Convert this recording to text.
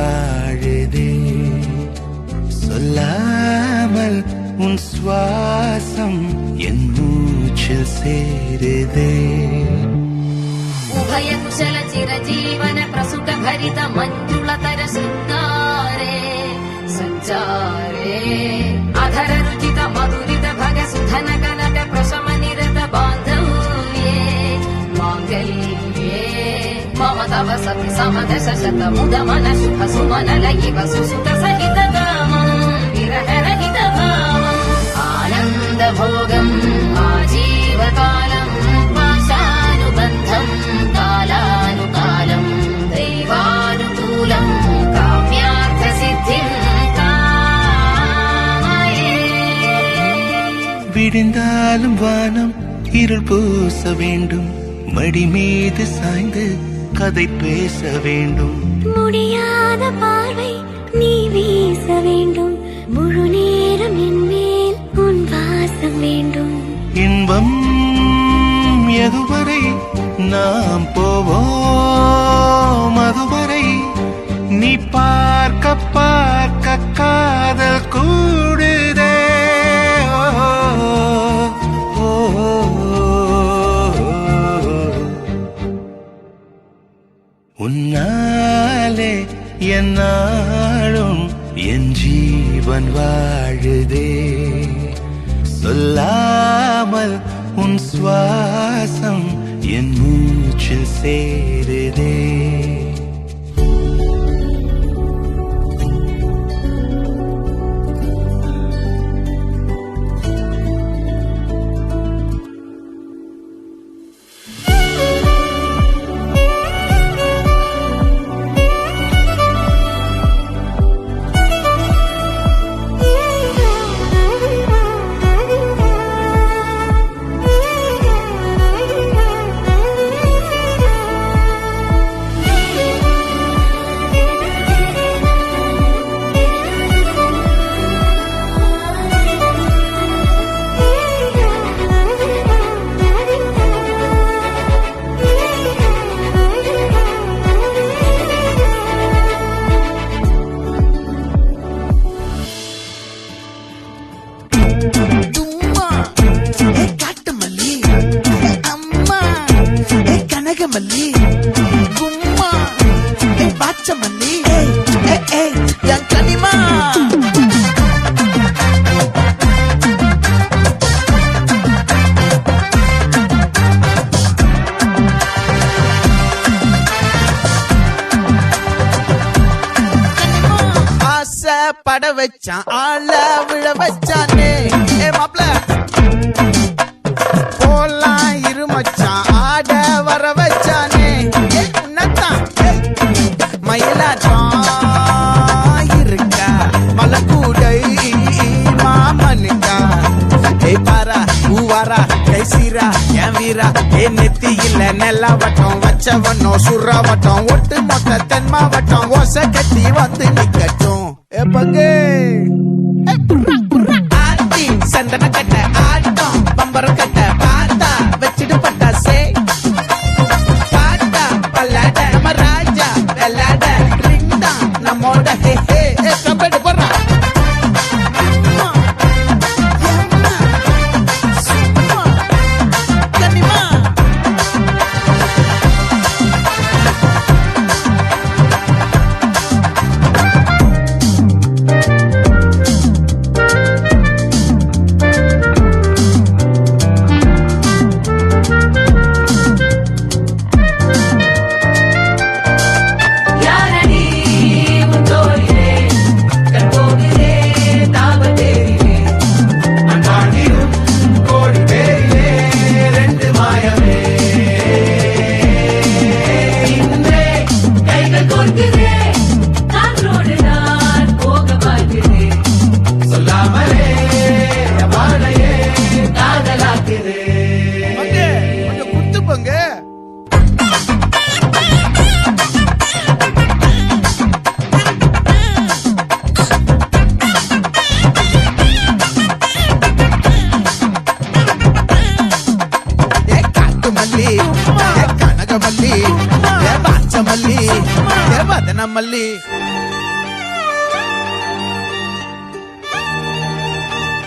வாழுதே சொல்லாமல் உன் சுவாசம் என் மூச்சில் சேருதே उभयकुशल चिरजीवन प्रसुत भरित मञ्जुलतर शृङ्गारे सञ्चारे अधर रुचित मधुरित भग सुधन कनक प्रशम निरत बान्धव्ये माङ्गल्ये मम तव सति समदश शत मुद मन शुभ सुमन लयिव सुसुत सहित कामम् विरह रहित भावम् आनन्द भोगम् आजीवकालम् पाशानुबन्धम् कालानुकालम् दैवानुकूलम् काम्यार्थ सिद्धिम् कामये விடிந்தாலும் வானம் இருள் பூச வேண்டும் மடி மீது சாய்ந்து கதை பேச வேண்டும் முடியாத பார்வை நீ வீச வேண்டும் முழு நேரம் என் மேல் உன் வாசம் வேண்டும் இன்பம் எதுவரை நாம் போவோம் அதுவரை நீ பார்க்க பார்க்க காதல் கூடுதே ஓ, ஓ, உன்னாலே என்னாலும் என் ஜீவன் வாழுதே சொல்லாமல் உன் சுவாசம் என் மூச்சில் சேருதே மல்லி கும்மா பாச்ச மல்லி என் கனிமா ஆசை பட வச்சான் ஆள விழ வச்சானே மாப்ள போலாம் இருமச்சான் ஆட வர வச்சானே உன்னத்தான் மயிலாட்டம் இருக்கா மலக்கூடை மாமனுக்கா பாரா ஊவாரா கைசீரா என் வீரா என் நெத்தி இல்ல நெல்லாவட்டம் வச்சவட்டம் சுறாவட்டம் ஒட்டு மொத்த தென் மாவட்டம் ஓசை கட்டி வந்து நிக்கட்டும் பங்கு ஆட்டி சந்தன கட்ட ஆட்டம் பம்பரம் கட்ட பார்த்தா வச்சிடு பட்டாசே பாட்டா பல்லாட நம்ம ராஜா வெள்ளாட ரிங் தான் நம்மோட ஹே ஹே கபடி போடுறா கனகமல்லி பாச்சமல்லி மல்லி